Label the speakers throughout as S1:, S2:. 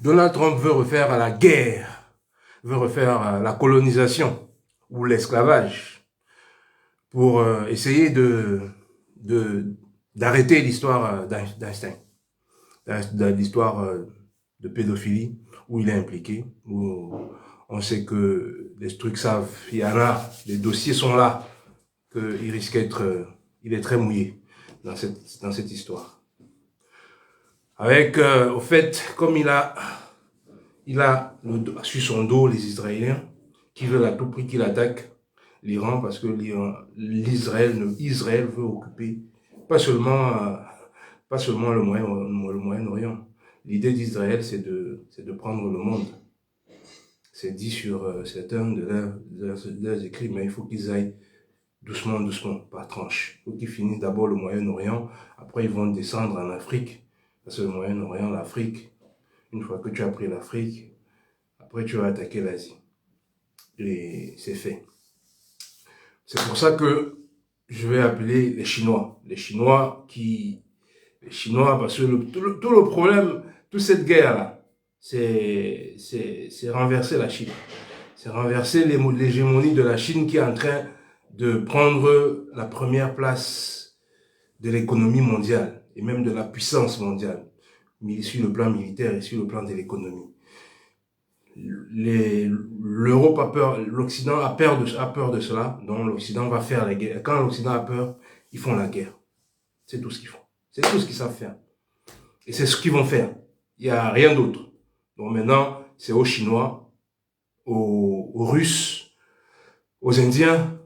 S1: Donald Trump veut refaire la guerre, veut refaire la colonisation ou l'esclavage pour essayer d'arrêter l'histoire d'Einstein, l'histoire de pédophilie où il est impliqué, où on sait que les trucs savent, il y en a, les dossiers sont là, qu'il risque d'être, il est très mouillé dans cette histoire. Avec, au fait, comme il a sur son dos les Israéliens qui veulent à tout prix qu'il attaque l'Iran parce que Israël veut occuper pas seulement le Moyen-Orient. L'idée d'Israël, c'est de prendre le monde. C'est dit sur certains de leurs écrits, mais il faut qu'ils aillent doucement, par tranche. Il faut qu'ils finissent d'abord le Moyen-Orient, après ils vont descendre en Afrique. Parce que le Moyen-Orient, l'Afrique, une fois que tu as pris l'Afrique, après tu vas attaquer l'Asie. Et c'est fait. C'est pour ça que je vais appeler les Chinois. Les Chinois, parce que tout le problème, toute cette guerre-là, c'est renverser la Chine. C'est renverser l'hégémonie de la Chine qui est en train de prendre la première place de l'économie mondiale et même de la puissance mondiale, mais sur le plan militaire et sur le plan de l'économie. L'Europe a peur, l'Occident a peur de cela, donc l'Occident va faire la guerre. Quand l'Occident a peur, ils font la guerre. C'est tout ce qu'ils font. C'est tout ce qu'ils savent faire. Et c'est ce qu'ils vont faire. Il n'y a rien d'autre. Donc maintenant, c'est aux Chinois, aux Russes, aux Indiens,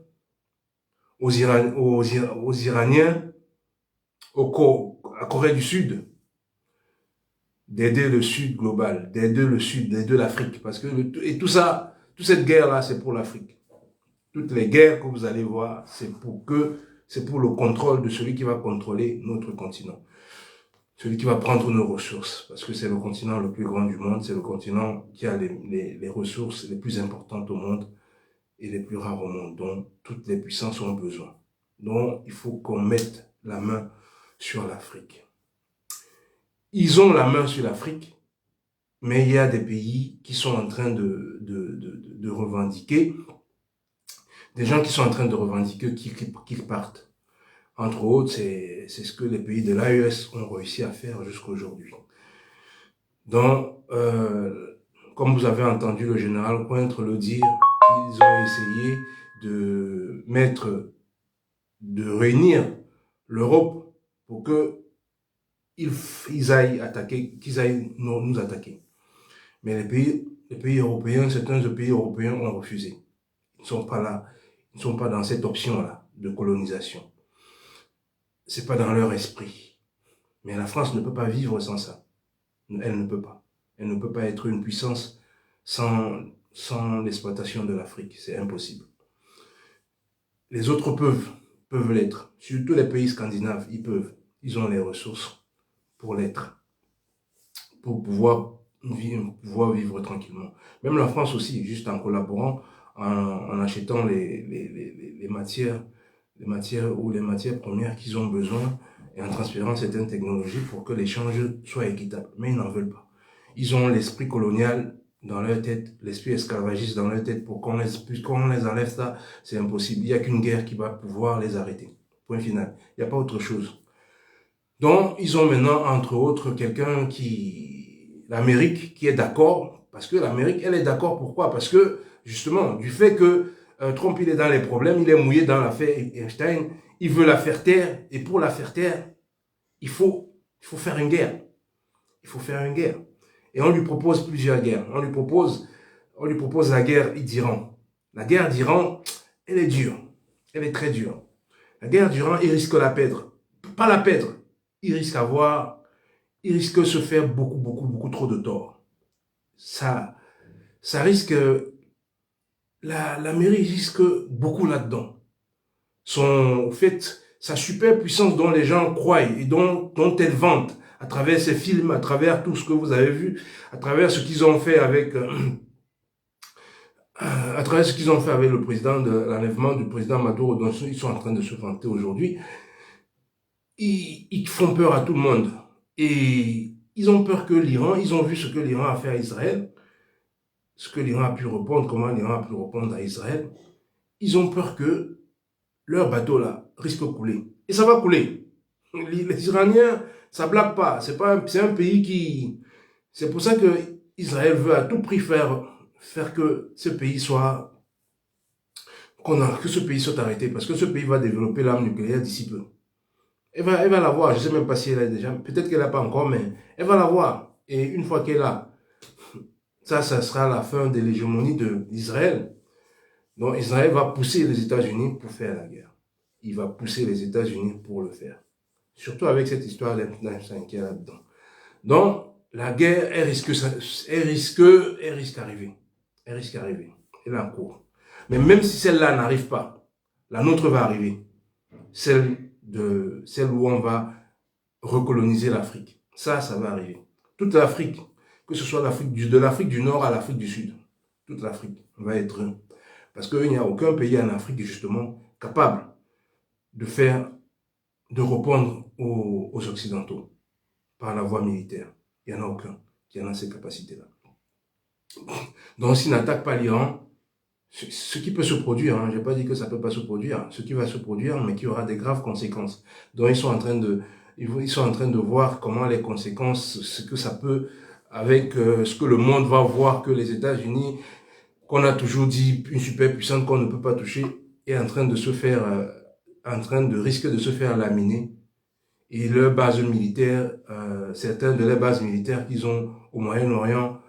S1: aux Iraniens, à Corée du Sud, d'aider le Sud global, d'aider le Sud, d'aider l'Afrique. Parce que, et tout ça, toute cette guerre-là, c'est pour l'Afrique. Toutes les guerres que vous allez voir, c'est pour le contrôle de celui qui va contrôler notre continent. Celui qui va prendre nos ressources. Parce que c'est le continent le plus grand du monde, c'est le continent qui a les ressources les plus importantes au monde et les plus rares au monde, dont toutes les puissances ont besoin. Donc, il faut qu'on mette la main sur l'Afrique. Ils ont la main sur l'Afrique, mais il y a des pays qui sont en train de revendiquer, des gens qui sont en train de revendiquer qu'ils partent. Entre autres, c'est ce que les pays de l'AES ont réussi à faire jusqu'à aujourd'hui. Donc, comme vous avez entendu le général Pointre le dire, ils ont essayé de réunir l'Europe pour que ils aillent nous attaquer. Mais les pays européens, certains pays européens ont refusé. Ils ne sont pas là, ils ne sont pas dans cette option-là de colonisation. C'est pas dans leur esprit. Mais la France ne peut pas vivre sans ça. Elle ne peut pas. Elle ne peut pas être une puissance sans l'exploitation de l'Afrique. C'est impossible. Les autres peuvent l'être. Surtout les pays scandinaves, ils peuvent. Ils ont les ressources pour l'être. Pour pouvoir vivre tranquillement. Même la France aussi, juste en collaborant, en achetant les matières ou les matières premières qu'ils ont besoin et en transférant certaines technologies pour que l'échange soit équitable. Mais ils n'en veulent pas. Ils ont l'esprit colonial dans leur tête, l'esprit esclavagiste dans leur tête. Pour qu'on les enlève ça, c'est impossible. Il n'y a qu'une guerre qui va pouvoir les arrêter. Point final. Il n'y a pas autre chose. Donc, ils ont maintenant, entre autres, l'Amérique, qui est d'accord, parce que l'Amérique, elle est d'accord. Pourquoi? Parce que, justement, du fait que Trump, il est dans les problèmes, il est mouillé dans l'affaire Einstein, il veut la faire taire, et pour la faire taire, il faut faire une guerre. Il faut faire une guerre. Et on lui propose plusieurs guerres. On lui propose la guerre d'Iran. La guerre d'Iran, elle est dure. Elle est très dure. La guerre d'Iran, il risque de la perdre. Pas la perdre. Il risque de se faire beaucoup trop de tort. Ça risque, la mairie risque beaucoup là-dedans. Au fait, sa super puissance dont les gens croient et dont elle vante à travers ses films, à travers tout ce que vous avez vu, à travers ce qu'ils ont fait avec, le président l'enlèvement du président Maduro, dont ils sont en train de se vanter aujourd'hui, ils font peur à tout le monde. Et Ils ont peur que l'Iran, ils ont vu ce que l'Iran a fait à Israël, ce que l'Iran a pu répondre, comment l'Iran a pu répondre à Israël. Ils ont peur que leur bateau là risque de couler. Et ça va couler. Les Iraniens, ça ne blague pas. C'est un pays qui... C'est pour ça que Israël veut à tout prix faire que ce pays soit... que ce pays soit arrêté. Parce que ce pays va développer l'arme nucléaire d'ici peu. Elle va l'avoir. Je ne sais même pas si elle a déjà. Peut-être qu'elle n'a pas encore, mais elle va l'avoir. Et une fois qu'elle a, ça sera la fin de l'hégémonie d'Israël. Donc Israël va pousser les États-Unis pour faire la guerre. Il va pousser les États-Unis pour le faire. Surtout avec cette histoire d'M5 qui est là-dedans. Donc, la guerre, elle risque d'arriver. Elle risque d'arriver. Elle est en cours. Mais même si celle-là n'arrive pas, la nôtre va arriver. Celle où on va recoloniser l'Afrique. Ça va arriver. Toute l'Afrique, que ce soit de l'Afrique du Nord à l'Afrique du Sud, toute l'Afrique va être... Parce qu'il n'y a aucun pays en Afrique, justement, capable de répondre aux Occidentaux par la voie militaire. Il n'y en a aucun qui en a ces capacités-là. Donc, s'ils n'attaquent pas l'Iran, ce qui peut se produire, je n'ai pas dit que ça ne peut pas se produire, ce qui va se produire, mais qui aura des graves conséquences. Donc, ils sont en train de voir comment les conséquences, ce que ça peut, avec ce que le monde va voir, que les États-Unis, qu'on a toujours dit une superpuissance qu'on ne peut pas toucher, est en train de se faire, risquer de se faire laminer. Et leurs bases militaires, certaines de leurs bases militaires qu'ils ont au Moyen-Orient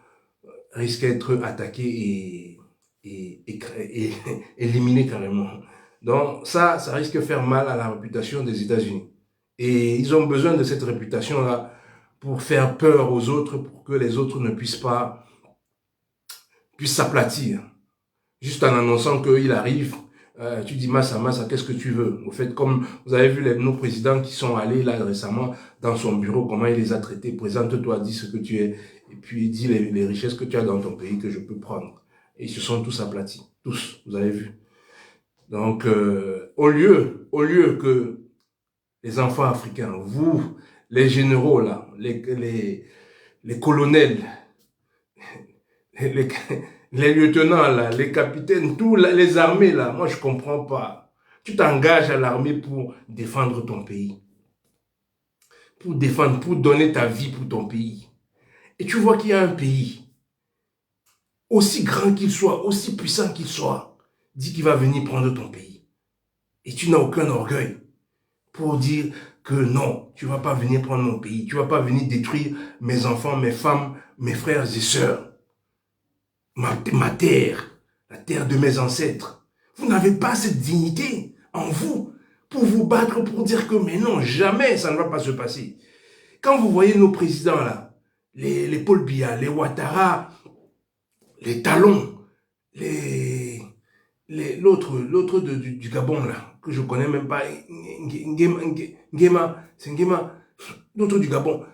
S1: risquent d'être attaquées et éliminées carrément. Donc ça risque de faire mal à la réputation des États-Unis. Et ils ont besoin de cette réputation-là pour faire peur aux autres, pour que les autres ne puissent s'aplatir. Juste en annonçant qu'il arrive, tu dis Massa, qu'est-ce que tu veux? Au fait, comme vous avez vu nos présidents qui sont allés là récemment dans son bureau, comment il les a traités, présente-toi, dis ce que tu es, et puis dis les richesses que tu as dans ton pays que je peux prendre. Et ils se sont tous aplatis, tous, vous avez vu. Donc, au lieu que les enfants africains, vous, les généraux là, les colonels, les lieutenants là, les capitaines, tous les armées là, moi je comprends pas. Tu t'engages à l'armée pour défendre ton pays. Pour donner ta vie pour ton pays. Et tu vois qu'il y a un pays, aussi grand qu'il soit, aussi puissant qu'il soit, dit qu'il va venir prendre ton pays. Et tu n'as aucun orgueil pour dire que non, tu ne vas pas venir prendre mon pays, tu ne vas pas venir détruire mes enfants, mes femmes, mes frères et sœurs. Ma terre, la terre de mes ancêtres. Vous n'avez pas cette dignité en vous pour vous battre, pour dire que mais non, jamais ça ne va pas se passer. Quand vous voyez nos présidents là, les Paul Biya, les Ouattara, les Talon, l'autre du Gabon là, que je ne connais même pas, Nguema, c'est Nguema, l'autre du Gabon.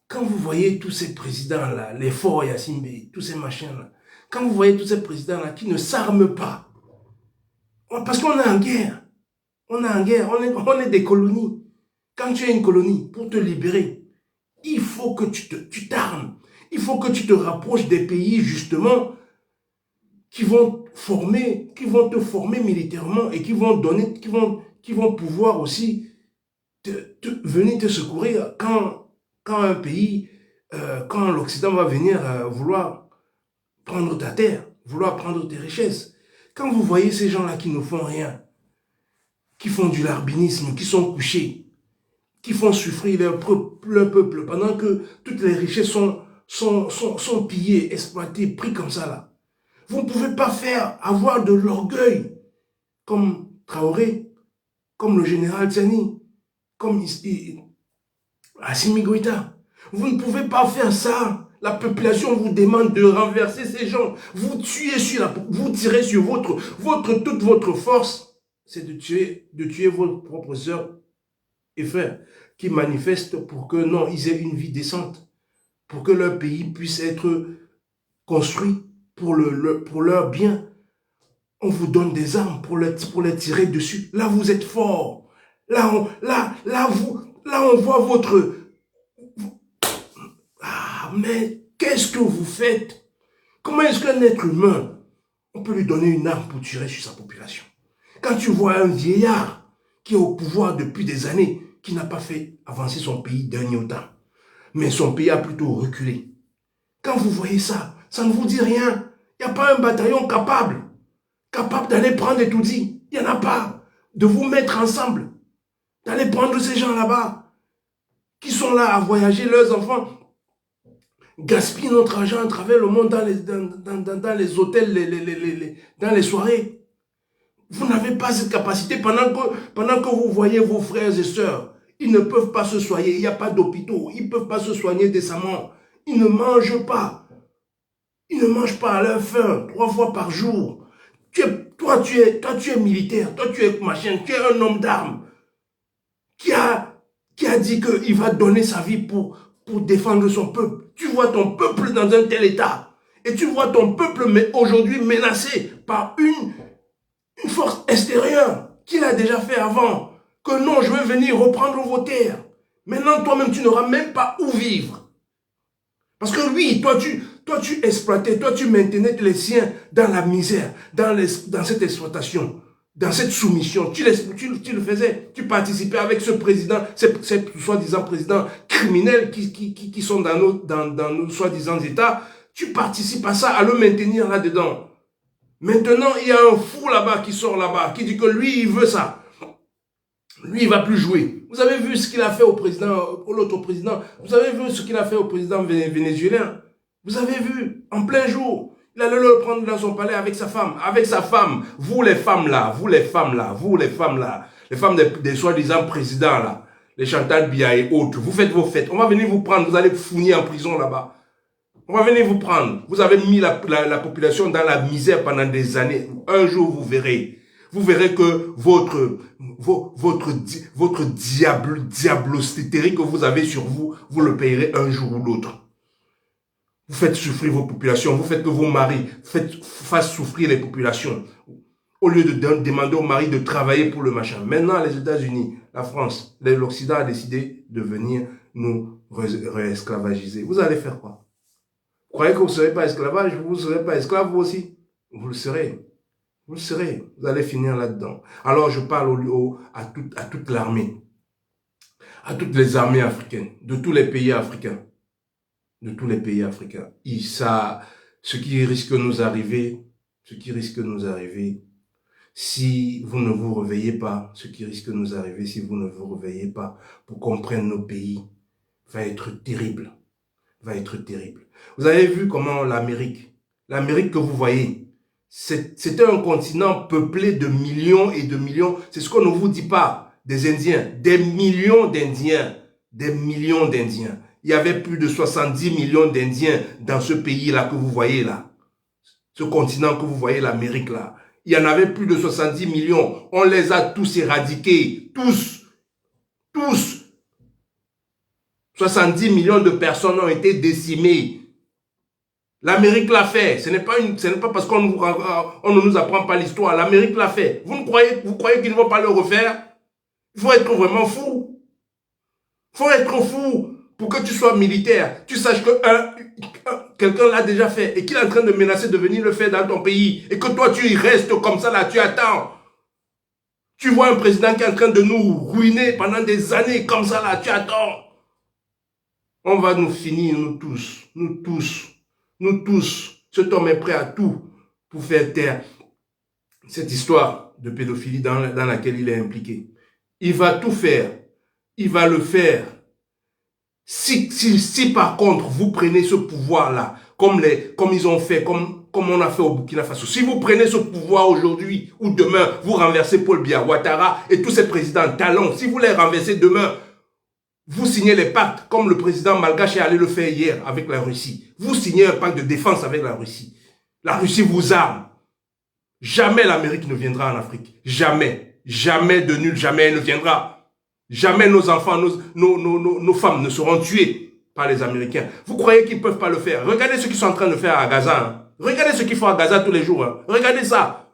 S1: Quand vous voyez tous ces présidents là, les Faure Yassimbe, tous ces machins là, quand vous voyez tous ces présidents-là qui ne s'arment pas, parce qu'on est en guerre, on est des colonies. Quand tu es une colonie, pour te libérer, il faut que tu t'armes. Il faut que tu te rapproches des pays, justement, qui vont te former militairement et qui vont pouvoir aussi venir te secourir quand un pays, quand l'Occident va venir vouloir prendre ta terre, vouloir prendre tes richesses. Quand vous voyez ces gens-là qui ne font rien, qui font du larbinisme, qui sont couchés, qui font souffrir leur peuple, pendant que toutes les richesses sont pillées, exploitées, prises comme ça là. Vous ne pouvez pas avoir de l'orgueil, comme Traoré, comme le général Tiani, comme Assimi Goïta. Vous ne pouvez pas faire ça. La population vous demande de renverser ces gens. Vous tirez sur toute votre force. C'est de tuer vos propres sœurs et frères qui manifestent pour que non, ils aient une vie décente. Pour que leur pays puisse être construit pour leur bien. On vous donne des armes pour les tirer dessus. Là, vous êtes fort. Là, on voit votre... mais qu'est-ce que vous faites? Comment est-ce qu'un être humain, on peut lui donner une arme pour tirer sur sa population? Quand tu vois un vieillard qui est au pouvoir depuis des années, qui n'a pas fait avancer son pays d'un iota, mais son pays a plutôt reculé. Quand vous voyez ça, ça ne vous dit rien. Il n'y a pas un bataillon capable d'aller prendre et tout dit. Il n'y en a pas. De vous mettre ensemble, d'aller prendre ces gens là-bas, qui sont là à voyager, leurs enfants, gaspillent notre argent à travers le monde dans les hôtels, dans les soirées. Vous n'avez pas cette capacité pendant que vous voyez vos frères et sœurs. Ils ne peuvent pas se soigner, il n'y a pas d'hôpitaux, ils ne peuvent pas se soigner décemment. Ils ne mangent pas. Ils ne mangent pas à leur faim, 3 fois par jour. Toi, tu es militaire, toi, tu es machin, tu es un homme d'armes qui a dit qu'il va donner sa vie pour défendre son peuple. Tu vois ton peuple dans un tel état. Et tu vois ton peuple aujourd'hui menacé par une force extérieure qu'il a déjà fait avant. Que non, je veux venir reprendre vos terres. Maintenant, toi-même, tu n'auras même pas où vivre. Parce que oui, toi, tu exploitais, toi, tu maintenais les siens dans la misère, dans cette exploitation, dans cette soumission. Tu le faisais. Tu participais avec ce président, ces soi-disant présidents criminels qui sont dans nos soi-disant États. Tu participes à ça, à le maintenir là-dedans. Maintenant, il y a un fou là-bas qui sort là-bas, qui dit que lui, il veut ça. Lui, il ne va plus jouer. Vous avez vu ce qu'il a fait au président, l'autre président. Vous avez vu ce qu'il a fait au président vénézuélien. Vous avez vu, en plein jour. Il allait le prendre dans son palais avec sa femme. Avec sa femme. Vous les femmes là, les femmes des soi-disant présidents là, les Chantal Biya et autres. Vous faites vos fêtes. On va venir vous prendre, vous allez fournir en prison là-bas. On va venir vous prendre. Vous avez mis la population dans la misère pendant des années. Un jour, vous verrez. Vous verrez que votre diablosterie que vous avez sur vous, vous le payerez un jour ou l'autre. Vous faites souffrir vos populations. Vous faites que vos maris fassent souffrir les populations. Au lieu de demander aux maris de travailler pour le machin. Maintenant, les États-Unis, la France, l'Occident a décidé de venir nous réesclavagiser. Vous allez faire quoi? Vous croyez que vous ne serez pas esclavage? Vous ne serez pas esclave vous aussi? Vous le serez. Vous le serez. Vous allez finir là-dedans. Alors je parle à toute l'armée. À toutes les armées africaines. De tous les pays africains. De tous les pays africains. Ce qui risque de nous arriver, si vous ne vous réveillez pas, pour comprendre nos pays, va être terrible. Vous avez vu comment l'Amérique que vous voyez, c'était un continent peuplé de millions et de millions. C'est ce qu'on ne vous dit pas des Indiens. Des millions d'Indiens. Il y avait plus de 70 millions d'Indiens dans ce pays-là que vous voyez là. Ce continent que vous voyez, l'Amérique là. Il y en avait plus de 70 millions. On les a tous éradiqués. Tous. 70 millions de personnes ont été décimées. L'Amérique l'a fait. Ce n'est pas parce qu'on ne nous apprend pas l'histoire. L'Amérique l'a fait. Vous croyez qu'ils ne vont pas le refaire? Il faut être vraiment fou. Il faut être fou pour que tu sois militaire. Tu saches que quelqu'un l'a déjà fait et qu'il est en train de menacer de venir le faire dans ton pays. Et que toi, tu y restes comme ça là, tu attends. Tu vois un président qui est en train de nous ruiner pendant des années comme ça là, tu attends. On va nous finir, nous tous. Cet homme est prêt à tout pour faire taire cette histoire de pédophilie dans laquelle il est impliqué. Il va tout faire. Il va le faire. Si par contre, vous prenez ce pouvoir-là, comme ils ont fait, comme on a fait au Burkina Faso, si vous prenez ce pouvoir aujourd'hui ou demain, vous renversez Paul Biya, Ouattara et tous ces présidents talons, si vous les renversez demain, vous signez les pactes, comme le président malgache est allé le faire hier avec la Russie. Vous signez un pacte de défense avec la Russie. La Russie vous arme. Jamais l'Amérique ne viendra en Afrique. Jamais. Jamais de nul, jamais elle ne viendra. Jamais nos enfants, nos femmes ne seront tuées par les Américains. Vous croyez qu'ils ne peuvent pas le faire? Regardez ce qu'ils sont en train de faire à Gaza. Hein. Regardez ce qu'ils font à Gaza tous les jours. Hein. Regardez ça.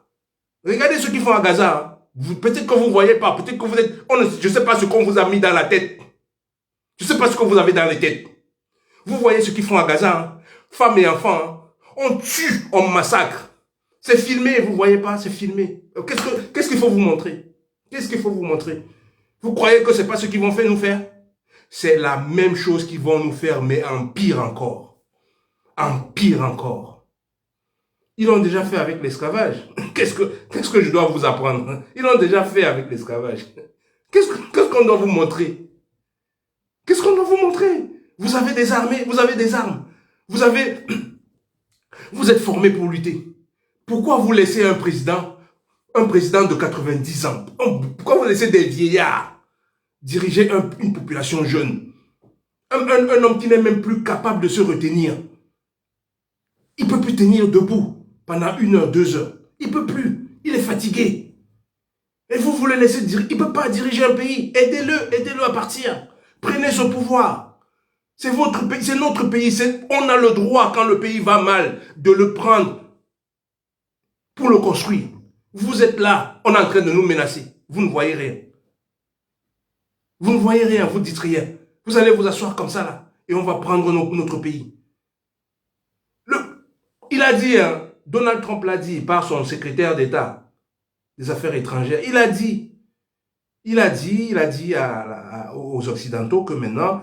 S1: Regardez ce qu'ils font à Gaza. Hein. Peut-être que vous ne voyez pas. Peut-être que vous êtes... je ne sais pas ce qu'on vous a mis dans la tête. Je ne sais pas ce que vous avez dans les têtes. Vous voyez ce qu'ils font à Gaza, hein? Femmes et enfants, hein? On tue, on massacre. C'est filmé, vous ne voyez pas, c'est filmé. Qu'est-ce qu'il faut vous montrer? Qu'est-ce qu'il faut vous montrer? Vous croyez que ce n'est pas ce qu'ils vont faire, nous faire? C'est la même chose qu'ils vont nous faire, mais en pire encore. En pire encore. Ils l'ont déjà fait avec l'esclavage. Qu'est-ce que je dois vous apprendre? Ils l'ont déjà fait avec l'esclavage. Qu'est-ce qu'on doit vous montrer? Qu'est-ce qu'on doit vous montrer? Vous avez des armées, vous avez des armes. Vous êtes formés pour lutter. Pourquoi vous laissez un président de 90 ans? Pourquoi vous laissez des vieillards diriger une population jeune? Un homme qui n'est même plus capable de se retenir. Il ne peut plus tenir debout pendant 1 heure, 2 heures. Il ne peut plus. Il est fatigué. Et vous voulez laisser diriger. Il ne peut pas diriger un pays. Aidez-le à partir. Prenez son pouvoir. C'est votre pays, c'est notre pays. On a le droit, quand le pays va mal, de le prendre pour le construire. Vous êtes là, on est en train de nous menacer. Vous ne voyez rien. Vous ne voyez rien, vous ne dites rien. Vous allez vous asseoir comme ça là, et on va prendre notre pays. Il a dit, hein, Donald Trump l'a dit par son secrétaire d'État des Affaires étrangères, il a dit aux Occidentaux que maintenant,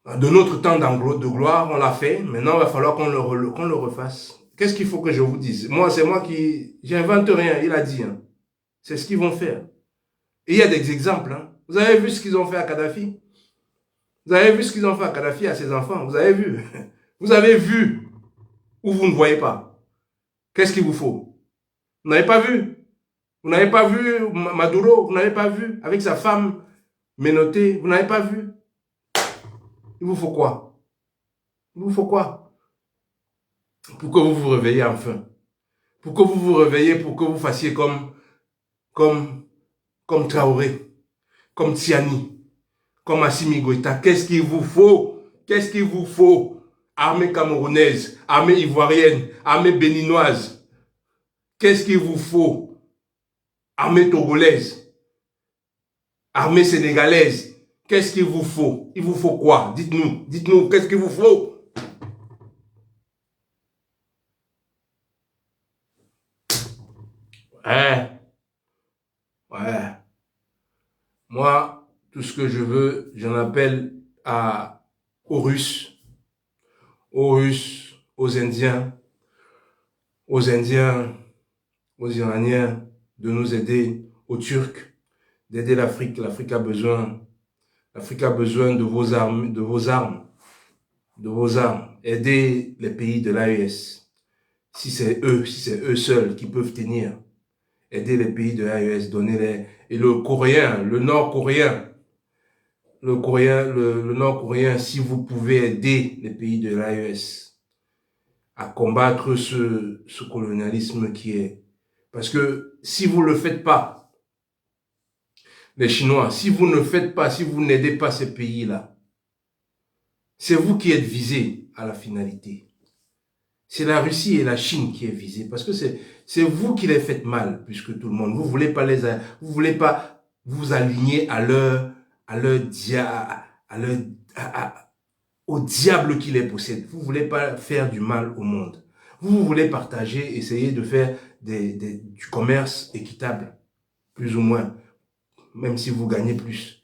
S1: de notre temps de gloire, on l'a fait, maintenant il va falloir qu'on le refasse. Qu'est-ce qu'il faut que je vous dise? C'est moi qui, j'invente rien, il a dit. Hein. C'est ce qu'ils vont faire. Et il y a des exemples. Hein. Vous avez vu ce qu'ils ont fait à Kadhafi? Vous avez vu ce qu'ils ont fait à Kadhafi, à ses enfants? Vous avez vu? Vous avez vu ou vous ne voyez pas? Qu'est-ce qu'il vous faut? Vous n'avez pas vu? Vous n'avez pas vu Maduro? Vous n'avez pas vu avec sa femme menottée? Vous n'avez pas vu? Il vous faut quoi? Il vous faut quoi? Pour que vous vous réveillez enfin. Pour que vous vous réveillez, pour que vous fassiez comme Traoré, comme Tiani, comme Assimi Goïta. Qu'est-ce qu'il vous faut? Qu'est-ce qu'il vous faut? Armée camerounaise, armée ivoirienne, armée béninoise. Qu'est-ce qu'il vous faut? Armée togolaise, armée sénégalaise. Qu'est-ce qu'il vous faut? Il vous faut quoi? Dites-nous, qu'est-ce qu'il vous faut? Ouais. Moi, tout ce que je veux, j'en appelle aux Russes, aux Indiens, aux Iraniens, de nous aider, aux Turcs, d'aider l'Afrique. L'Afrique a besoin de vos armes, de vos armes. Aidez les pays de l'AES. Si c'est eux seuls qui peuvent tenir. Aidez les pays de l'AES, donnez-les. Et le Nord-Coréen, si vous pouvez aider les pays de l'AES à combattre ce colonialisme qui est. Parce que si vous ne le faites pas, les Chinois, si vous n'aidez pas ces pays-là, c'est vous qui êtes visés à la finalité. C'est la Russie et la Chine qui est visée parce que c'est vous qui les faites mal plus que tout le monde. Vous voulez pas vous aligner au diable qui les possède. Vous voulez pas faire du mal au monde. Vous voulez partager, essayer de faire du commerce équitable, plus ou moins, même si vous gagnez plus.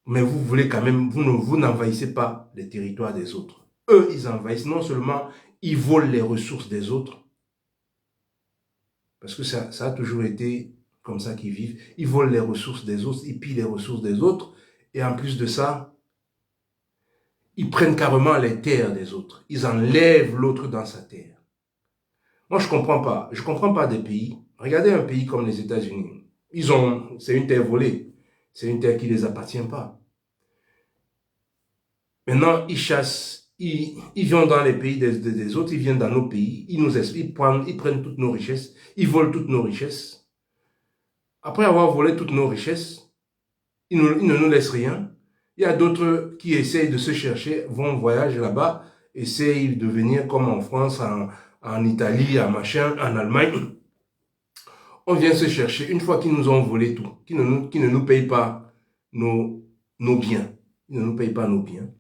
S1: Mais vous voulez quand même, vous n'envahissez pas les territoires des autres. Eux, ils envahissent. Non seulement ils volent les ressources des autres, parce que ça a toujours été comme ça qu'ils vivent. Ils volent les ressources des autres, ils pillent les ressources des autres, et en plus de ça, ils prennent carrément les terres des autres. Ils enlèvent l'autre dans sa terre. Moi, je comprends pas. Je comprends pas des pays. Regardez un pays comme les États-Unis. C'est une terre volée. C'est une terre qui ne les appartient pas. Maintenant, ils chassent, ils viennent dans les pays des autres, ils viennent dans nos pays, ils prennent toutes nos richesses, ils volent toutes nos richesses. Après avoir volé toutes nos richesses, ils ne nous laissent rien. Il y a d'autres qui essayent de se chercher, vont voyager là-bas, essayent de venir comme en France, en Italie, en Allemagne. On vient se chercher, une fois qu'ils nous ont volé tout, qu'ils ne nous payent pas nos biens. Ils ne nous payent pas nos biens.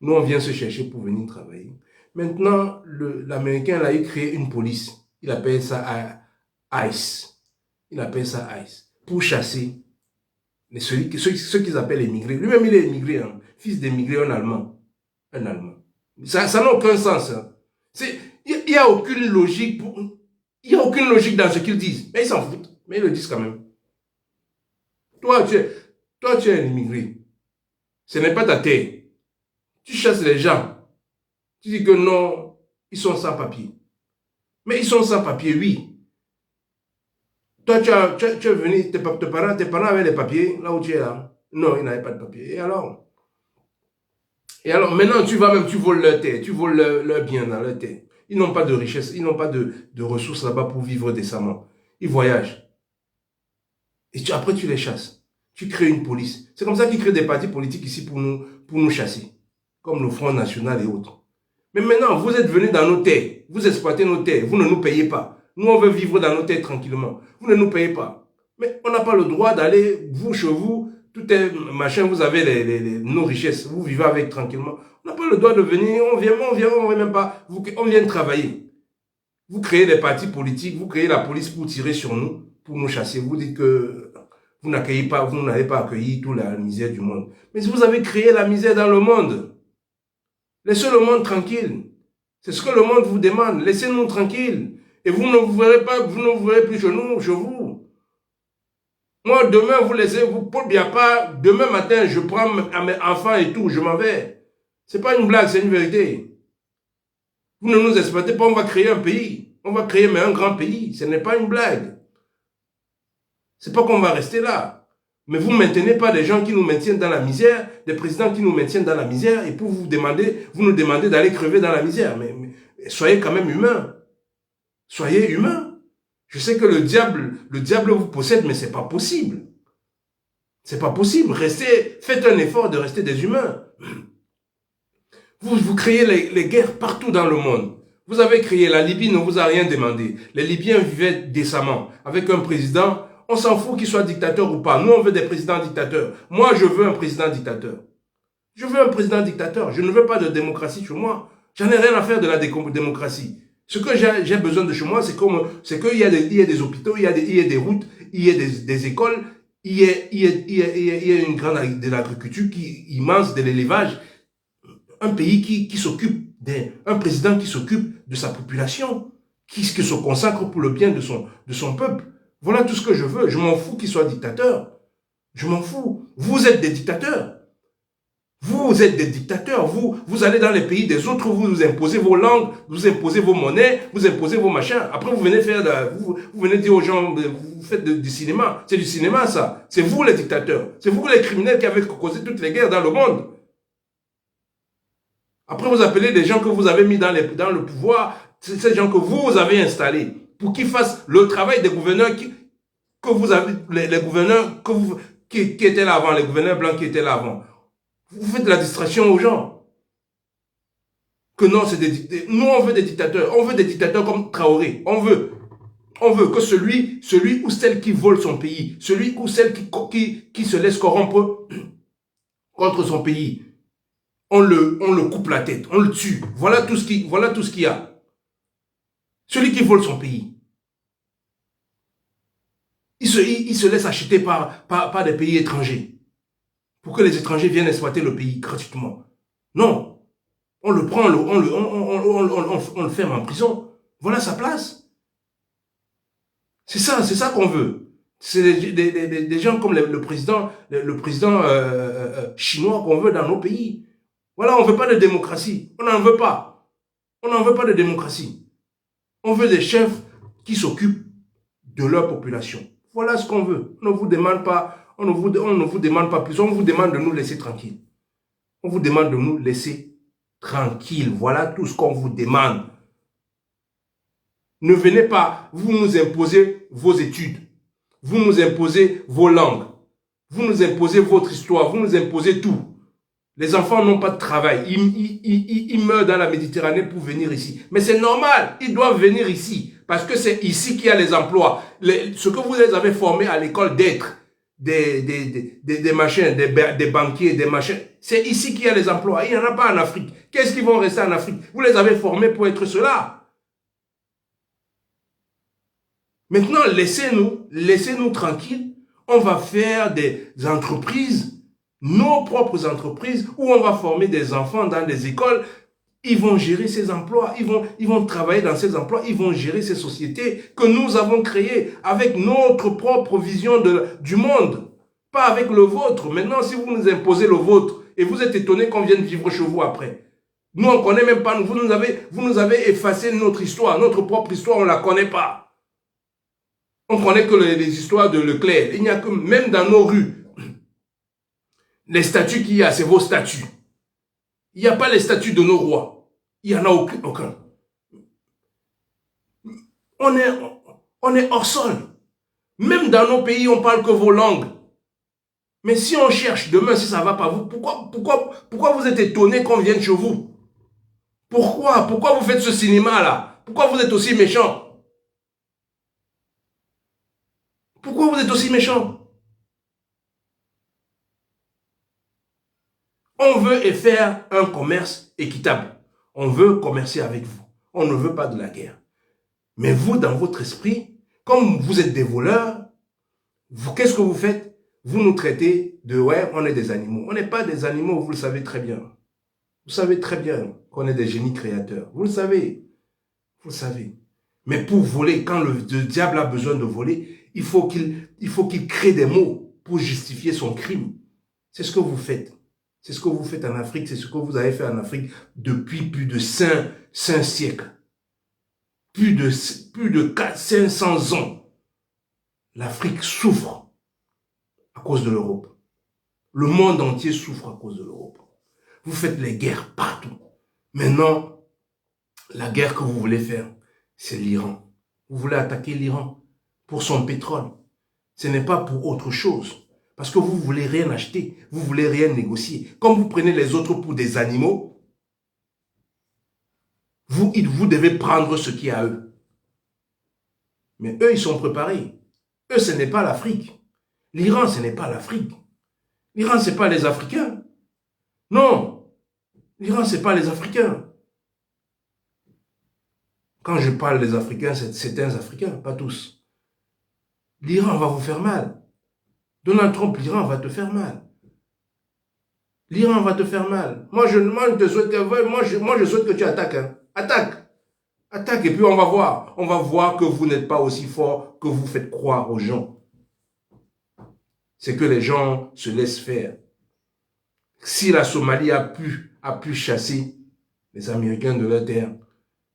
S1: Nous, on vient se chercher pour venir travailler. Maintenant, l'Américain, là, il crée une police. Il appelle ça ICE. Il appelle ça ICE. Pour chasser ceux qu'ils appellent immigrés. Lui-même, il est immigré, hein, fils d'émigré, un Allemand. Un Allemand. Ça n'a aucun sens. Hein. Il n'y a aucune logique. Il n'y a aucune logique dans ce qu'ils disent. Mais ils s'en foutent. Mais ils le disent quand même. Toi, tu es un immigré. Ce n'est pas ta terre. Tu chasses les gens. Tu dis que non, ils sont sans papier. Mais ils sont sans papier, oui. Toi, tu es venu, tes parents avaient les papiers, là où tu es là. Non, ils n'avaient pas de papier. Et alors, maintenant, tu voles leur terre, tu voles leur bien dans leur terre. Ils n'ont pas de richesse, ils n'ont pas de ressources là-bas pour vivre décemment. Ils voyagent. Et après, tu les chasses. Tu crées une police. C'est comme ça qu'ils créent des partis politiques ici pour nous chasser. Comme le Front National et autres. Mais maintenant, vous êtes venus dans nos terres. Vous exploitez nos terres. Vous ne nous payez pas. Nous, on veut vivre dans nos terres tranquillement. Vous ne nous payez pas. Mais on n'a pas le droit d'aller, vous, chez vous, tout est machin, vous avez nos richesses. Vous vivez avec tranquillement. On n'a pas le droit de venir. On vient même pas. On vient travailler. Vous créez des partis politiques. Vous créez la police pour tirer sur nous, pour nous chasser. Vous dites que vous n'avez pas accueilli toute la misère du monde. Mais vous avez créé la misère dans le monde. Laissez le monde tranquille. C'est ce que le monde vous demande. Laissez-nous tranquilles. Et vous ne vous verrez plus chez vous. Moi, demain, Paul Biapa, demain matin, je prends mes enfants et tout, je m'en vais. C'est pas une blague, c'est une vérité. Vous ne nous exploitez pas, on va créer un pays. On va créer un grand pays. Ce n'est pas une blague. C'est pas qu'on va rester là. Mais vous ne maintenez pas des gens qui nous maintiennent dans la misère, des présidents qui nous maintiennent dans la misère, et pour vous nous demandez d'aller crever dans la misère. Mais soyez quand même humains. Soyez humains. Je sais que le diable vous possède, mais c'est pas possible. C'est pas possible. Faites un effort de rester des humains. Vous créez les guerres partout dans le monde. Vous avez créé la Libye, ne vous a rien demandé. Les Libyens vivaient décemment avec un président. On s'en fout qu'il soit dictateur ou pas. Nous, on veut des présidents dictateurs. Moi, je veux un président dictateur. Je veux un président dictateur. Je ne veux pas de démocratie chez moi. J'en ai rien à faire de la démocratie. Ce que j'ai besoin de chez moi, c'est qu'il y a des hôpitaux, il y a des routes, il y a des écoles, il y a une grande de l'agriculture immense, de l'élevage. Un pays qui s'occupe un président qui s'occupe de sa population, qui se consacre pour le bien de son peuple. Voilà tout ce que je veux. Je m'en fous qu'il soit dictateur. Je m'en fous. Vous êtes des dictateurs. Vous êtes des dictateurs. Vous allez dans les pays des autres, vous imposez vos langues, vous imposez vos monnaies, vous imposez vos machins. Après, vous venez vous venez dire aux gens, vous faites du cinéma. C'est du cinéma, ça. C'est vous les dictateurs. C'est vous les criminels qui avez causé toutes les guerres dans le monde. Après, vous appelez des gens que vous avez mis dans le pouvoir, ces gens que vous avez installés, pour qu'ils fassent le travail des gouverneurs que vous avez, les gouverneurs qui étaient là avant, les gouverneurs blancs qui étaient là avant. Vous faites de la distraction aux gens. Que non, c'est des dictateurs. Nous, on veut des dictateurs. On veut des dictateurs comme Traoré. On veut que celui ou celle qui vole son pays, celui ou celle qui se laisse corrompre contre son pays, on le coupe la tête, on le tue. Voilà tout ce qu'il y a. Celui qui vole son pays. Il se laisse acheter par des pays étrangers. Pour que les étrangers viennent exploiter le pays gratuitement. Non. On le prend, on le ferme en prison. Voilà sa place. C'est ça qu'on veut. C'est des gens comme le président chinois qu'on veut dans nos pays. Voilà, on ne veut pas de démocratie. On n'en veut pas. On n'en veut pas de démocratie. On veut des chefs qui s'occupent de leur population. Voilà ce qu'on veut. On ne vous demande pas, on ne vous demande pas plus. On vous demande de nous laisser tranquilles. On vous demande de nous laisser tranquilles. Voilà tout ce qu'on vous demande. Ne venez pas, vous nous imposez vos études. Vous nous imposez vos langues. Vous nous imposez votre histoire. Vous nous imposez tout. Les enfants n'ont pas de travail. Ils meurent dans la Méditerranée pour venir ici. Mais c'est normal. Ils doivent venir ici. Parce que c'est ici qu'il y a les emplois. Ce que vous les avez formés à l'école d'être. des machins, des banquiers, des machins. C'est ici qu'il y a les emplois. Il n'y en a pas en Afrique. Qu'est-ce qu'ils vont rester en Afrique? Vous les avez formés pour être cela. Maintenant, laissez-nous tranquilles. On va faire des entreprises, nos propres entreprises, où on va former des enfants dans des écoles. Ils vont gérer ces emplois, ils vont travailler dans ces emplois, ils vont gérer ces sociétés que nous avons créées avec notre propre vision du monde, pas avec le vôtre. Maintenant, si vous nous imposez le vôtre et vous êtes étonné qu'on vienne vivre chez vous après, nous on ne connaît même pas, vous nous avez effacé notre histoire, notre propre histoire, on ne la connaît pas. On connaît que les histoires de Leclerc. Il n'y a que, même dans nos rues, les statues qu'il y a, c'est vos statues. Il n'y a pas les statues de nos rois. Il n'y en a aucun. On est hors sol. Même dans nos pays, on parle que vos langues. Mais si on cherche demain, si ça ne va pas, vous, pourquoi vous êtes étonné qu'on vienne chez vous? Pourquoi vous faites ce cinéma-là? Pourquoi vous êtes aussi méchant? Pourquoi vous êtes aussi méchant? On veut faire un commerce équitable. On veut commercer avec vous. On ne veut pas de la guerre. Mais vous, dans votre esprit, comme vous êtes des voleurs, qu'est-ce que vous faites? Vous nous traitez de, ouais, on est des animaux. On n'est pas des animaux, vous le savez très bien. Vous savez très bien qu'on est des génies créateurs. Vous le savez. Vous le savez. Mais pour voler, quand le diable a besoin de voler, il faut qu'il crée des mots pour justifier son crime. C'est ce que vous faites. C'est ce que vous faites en Afrique. C'est ce que vous avez fait en Afrique depuis plus de 5 siècles. Plus de 500 ans. L'Afrique souffre à cause de l'Europe. Le monde entier souffre à cause de l'Europe. Vous faites les guerres partout. Maintenant, la guerre que vous voulez faire, c'est l'Iran. Vous voulez attaquer l'Iran pour son pétrole. Ce n'est pas pour autre chose. Parce que vous ne voulez rien acheter. Vous ne voulez rien négocier. Comme vous prenez les autres pour des animaux, vous devez prendre ce qui est à eux. Mais eux, ils sont préparés. Eux, ce n'est pas l'Afrique. L'Iran, ce n'est pas l'Afrique. L'Iran, ce n'est pas les Africains. Non. L'Iran, ce n'est pas les Africains. Quand je parle des Africains, c'est certains Africains, pas tous. L'Iran va vous faire mal. Donald Trump, l'Iran va te faire mal. L'Iran va te faire mal. Moi, je souhaite que tu attaques. Hein. Attaque. Attaque et puis on va voir. On va voir que vous n'êtes pas aussi fort que vous faites croire aux gens. C'est que les gens se laissent faire. Si la Somalie a pu chasser les Américains de leur terre,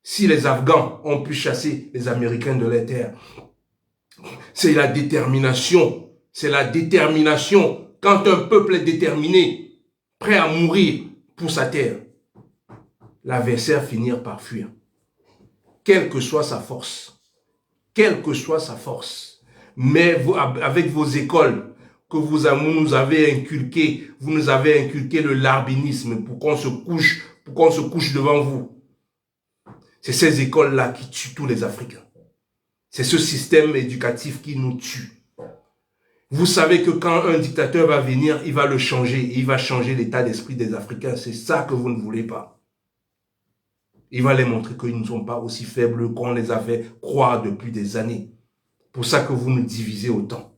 S1: si les Afghans ont pu chasser les Américains de leur terre, c'est la détermination. C'est la détermination. Quand un peuple est déterminé, prêt à mourir pour sa terre, l'adversaire finit par fuir. Quelle que soit sa force. Quelle que soit sa force. Mais vous, avec vos écoles que vous nous avez inculquées, vous nous avez inculqué le larbinisme pour qu'on se couche devant vous. C'est ces écoles-là qui tuent tous les Africains. C'est ce système éducatif qui nous tue. Vous savez que quand un dictateur va venir, il va le changer. Il va changer l'état d'esprit des Africains. C'est ça que vous ne voulez pas. Il va les montrer qu'ils ne sont pas aussi faibles qu'on les a fait croire depuis des années. Pour ça que vous nous divisez autant.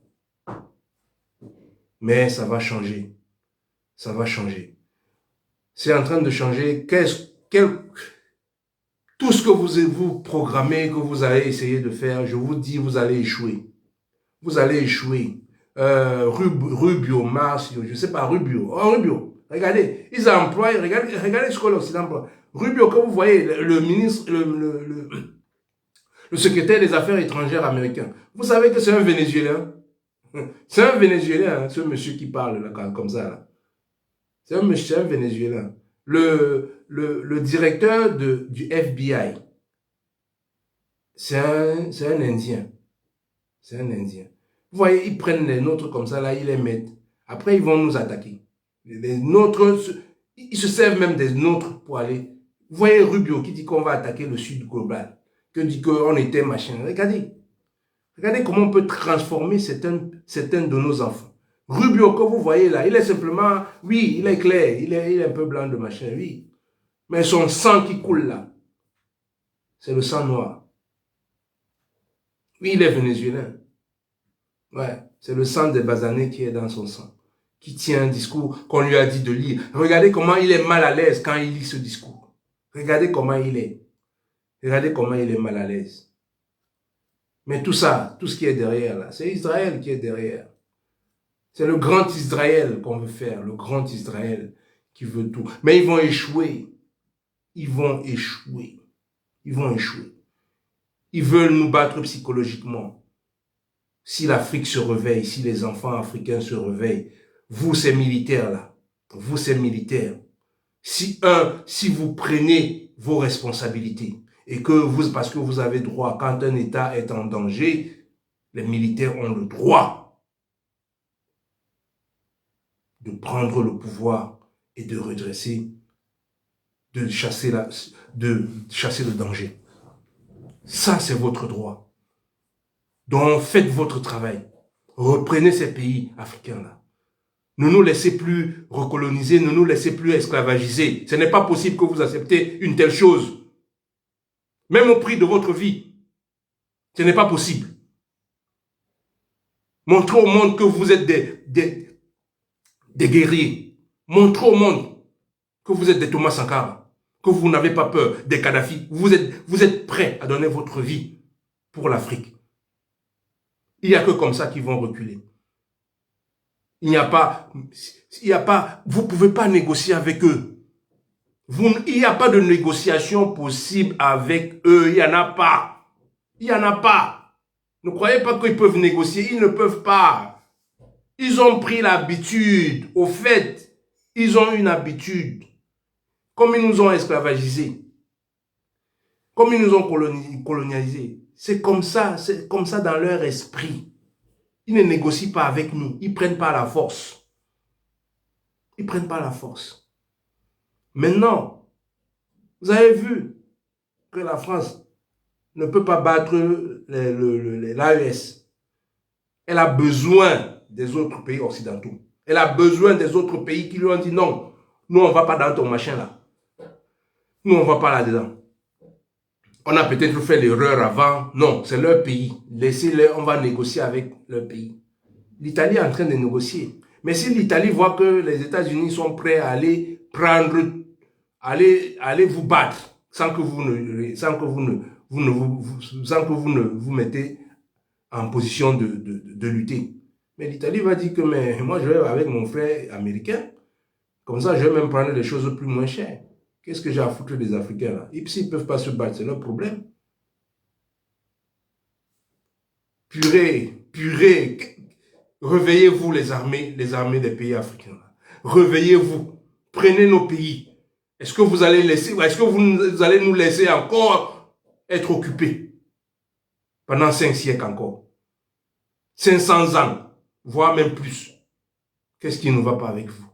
S1: Mais ça va changer. Ça va changer. C'est en train de changer. Tout ce que vous programmez, que vous allez essayer de faire, je vous dis, vous allez échouer. Vous allez échouer. Rubio, Marcio, je ne sais pas, Rubio. Oh, Rubio, regardez, ils emploient, regardez ce que l'Occident emploie. Rubio, comme vous voyez, le ministre, le secrétaire des Affaires étrangères américain, vous savez que c'est un Vénézuélien. C'est un Vénézuélien, hein, ce monsieur qui parle là, comme ça. Là. C'est un Vénézuélien. Le directeur du FBI, c'est un Indien. C'est un Indien. Vous voyez, ils prennent les nôtres comme ça, là, ils les mettent. Après, ils vont nous attaquer. Les nôtres, ils se servent même des nôtres pour aller. Vous voyez Rubio qui dit qu'on va attaquer le sud global, que dit qu'on était machin. Regardez comment on peut transformer certains de nos enfants. Rubio que vous voyez là, il est simplement, oui, il est clair, il est un peu blanc de machin, oui. Mais son sang qui coule là, c'est le sang noir. Oui, il est vénézuélien. Ouais, c'est le sang des basanés qui est dans son sang, qui tient un discours qu'on lui a dit de lire. Regardez comment il est mal à l'aise quand il lit ce discours. Regardez comment il est. Regardez comment il est mal à l'aise. Mais tout ça, tout ce qui est derrière là, c'est Israël qui est derrière. C'est le grand Israël qu'on veut faire, le grand Israël qui veut tout. Mais ils vont échouer. Ils vont échouer. Ils vont échouer. Ils veulent nous battre psychologiquement. Si l'Afrique se réveille, si les enfants africains se réveillent, vous ces militaires-là, vous ces militaires, si vous prenez vos responsabilités et que vous, parce que vous avez droit, quand un État est en danger, les militaires ont le droit de prendre le pouvoir et de redresser, de chasser le danger. Ça, c'est votre droit. Donc, faites votre travail. Reprenez ces pays africains-là. Ne nous laissez plus recoloniser, ne nous laissez plus esclavagiser. Ce n'est pas possible que vous acceptez une telle chose. Même au prix de votre vie. Ce n'est pas possible. Montrez au monde que vous êtes des guerriers. Montrez au monde que vous êtes des Thomas Sankara, que vous n'avez pas peur des Kadhafi. Vous êtes prêts à donner votre vie pour l'Afrique. Il n'y a que comme ça qu'ils vont reculer. Il n'y a pas, vous ne pouvez pas négocier avec eux. Il n'y a pas de négociation possible avec eux. Il n'y en a pas. Il n'y en a pas. Ne croyez pas qu'ils peuvent négocier. Ils ne peuvent pas. Ils ont pris l'habitude. Au fait, ils ont une habitude. Comme ils nous ont esclavagisés. Comme ils nous ont colonialisés. C'est comme ça dans leur esprit. Ils ne négocient pas avec nous. Ils ne prennent pas la force. Ils ne prennent pas la force. Maintenant, vous avez vu que la France ne peut pas battre l'AES. Elle a besoin des autres pays occidentaux. Elle a besoin des autres pays qui lui ont dit non, nous on ne va pas dans ton machin là. Nous on ne va pas là-dedans. On a peut-être fait l'erreur avant. Non, c'est leur pays. Laissez-les, on va négocier avec leur pays. L'Italie est en train de négocier. Mais si l'Italie voit que les États-Unis sont prêts à aller aller vous battre sans que vous ne vous mettez en position de lutter. Mais l'Italie va dire que mais moi je vais avec mon frère américain, comme ça je vais même prendre des choses plus moins chères. Qu'est-ce que j'ai à foutre des Africains là? Et puis s'ils ne peuvent pas se battre, c'est leur problème. Purée, réveillez-vous les armées des pays africains. Réveillez-vous, prenez nos pays. Est-ce que vous allez vous allez nous laisser encore être occupés pendant 5 siècles encore? 500 ans, voire même plus. Qu'est-ce qui ne va pas avec vous?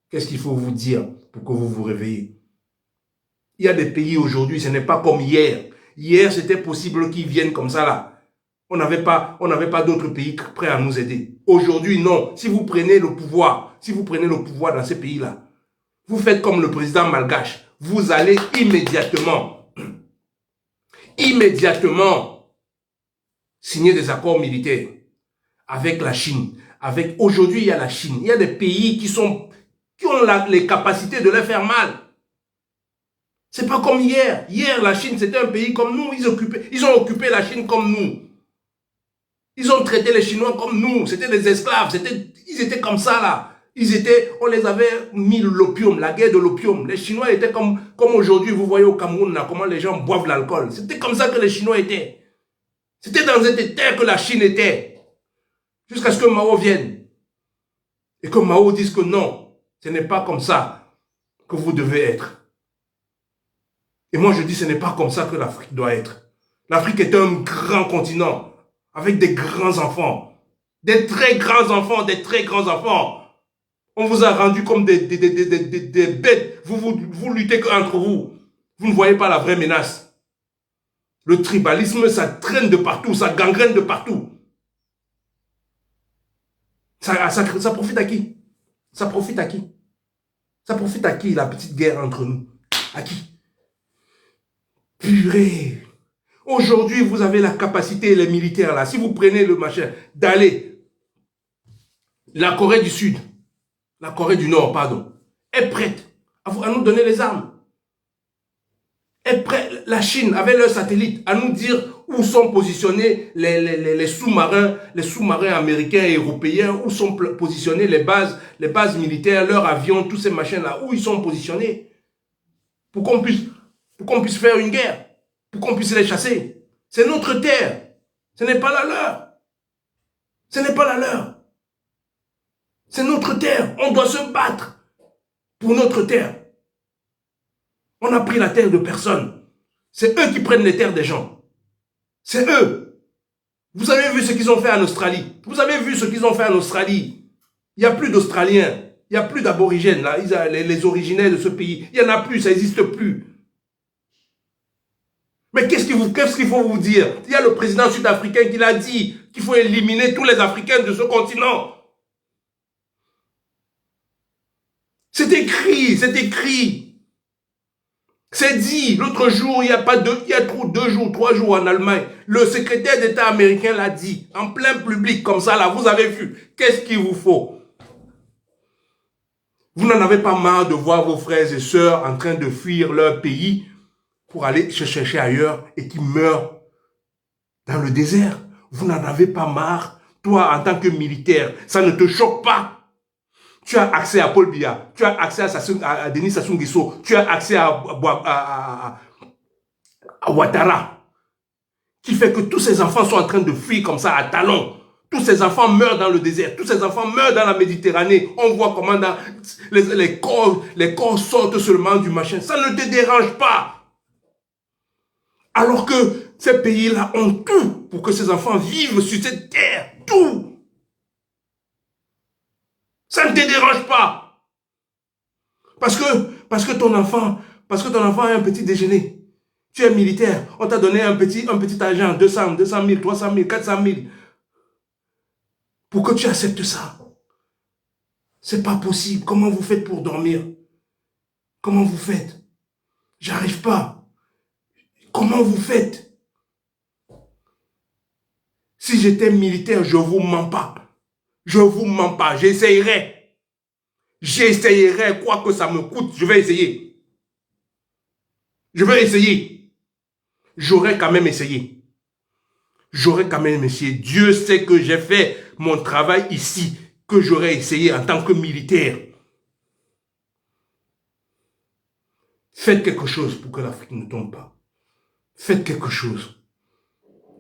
S1: Qu'est-ce qu'il faut vous dire pour que vous vous réveillez? Il y a des pays aujourd'hui, ce n'est pas comme hier. Hier, c'était possible qu'ils viennent comme ça là. On n'avait pas d'autres pays prêts à nous aider. Aujourd'hui, non. Si vous prenez le pouvoir dans ces pays-là, vous faites comme le président malgache. Vous allez immédiatement signer des accords militaires avec la Chine. Aujourd'hui, il y a la Chine. Il y a des pays qui ont les capacités de les faire mal. C'est pas comme hier. Hier, la Chine, c'était un pays comme nous. Ils ont occupé la Chine comme nous. Ils ont traité les Chinois comme nous. C'était des esclaves. Ils étaient comme ça, là. On les avait mis l'opium, la guerre de l'opium. Les Chinois étaient comme aujourd'hui, vous voyez au Cameroun, là, comment les gens boivent l'alcool. C'était comme ça que les Chinois étaient. C'était dans cet état que la Chine était. Jusqu'à ce que Mao vienne. Et que Mao dise que non, ce n'est pas comme ça que vous devez être. Et moi je dis ce n'est pas comme ça que l'Afrique doit être. L'Afrique est un grand continent avec des grands enfants. Des très grands enfants, des très grands enfants. On vous a rendu comme des bêtes. Vous luttez entre vous. Vous ne voyez pas la vraie menace. Le tribalisme, ça traîne de partout, ça gangrène de partout. Ça profite à qui? Ça profite à qui? Ça profite à qui, la petite guerre entre nous? À qui? Purée. Aujourd'hui, vous avez la capacité, les militaires là, si vous prenez le machin, d'aller, la Corée du Sud, la Corée du Nord, pardon, est prête à nous donner les armes. Est prête, la Chine, avec leurs satellites, à nous dire où sont positionnés les sous-marins américains et européens, où sont positionnées les bases militaires, leurs avions, tous ces machins-là, où ils sont positionnés. Pour qu'on puisse faire une guerre, pour qu'on puisse les chasser. C'est notre terre. Ce n'est pas la leur. Ce n'est pas la leur. C'est notre terre. On doit se battre pour notre terre. On a pris la terre de personne. C'est eux qui prennent les terres des gens. C'est eux. Vous avez vu ce qu'ils ont fait en Australie. Vous avez vu ce qu'ils ont fait en Australie. Il n'y a plus d'Australiens. Il n'y a plus d'aborigènes, là. Les originaires de ce pays. Il n'y en a plus, ça n'existe plus. Mais qu'est-ce qu'il faut vous dire? Il y a le président sud-africain qui l'a dit, qu'il faut éliminer tous les Africains de ce continent. C'est écrit, c'est écrit. C'est dit, l'autre jour, il y a 3 jours en Allemagne, le secrétaire d'État américain l'a dit, en plein public, comme ça, là, vous avez vu. Qu'est-ce qu'il vous faut? Vous n'en avez pas marre de voir vos frères et sœurs en train de fuir leur pays pour aller se chercher ailleurs et qui meurent dans le désert. Vous n'en avez pas marre. Toi, en tant que militaire, ça ne te choque pas. Tu as accès à Paul Biya, tu as accès à Denis Sassou Nguesso, tu as accès à Ouattara, qui fait que tous ces enfants sont en train de fuir comme ça à talons. Tous ces enfants meurent dans le désert, tous ces enfants meurent dans la Méditerranée. On voit comment les corps sortent seulement du machin. Ça ne te dérange pas. Alors que ces pays-là ont tout pour que ces enfants vivent sur cette terre. Tout. Ça ne te dérange pas. Parce que ton enfant a un petit déjeuner. Tu es militaire. On t'a donné un petit argent, 200 000, 300 000, 400 000. Pour que tu acceptes ça. C'est pas possible. Comment vous faites pour dormir? Comment vous faites? J'arrive pas. Comment vous faites? Si j'étais militaire, je vous mens pas. Je vous mens pas. J'essayerai. J'essayerai, quoi que ça me coûte. Je vais essayer. Je vais essayer. J'aurais quand même essayé. J'aurais quand même essayé. Dieu sait que j'ai fait mon travail ici, que j'aurais essayé en tant que militaire. Faites quelque chose pour que l'Afrique ne tombe pas. Faites quelque chose.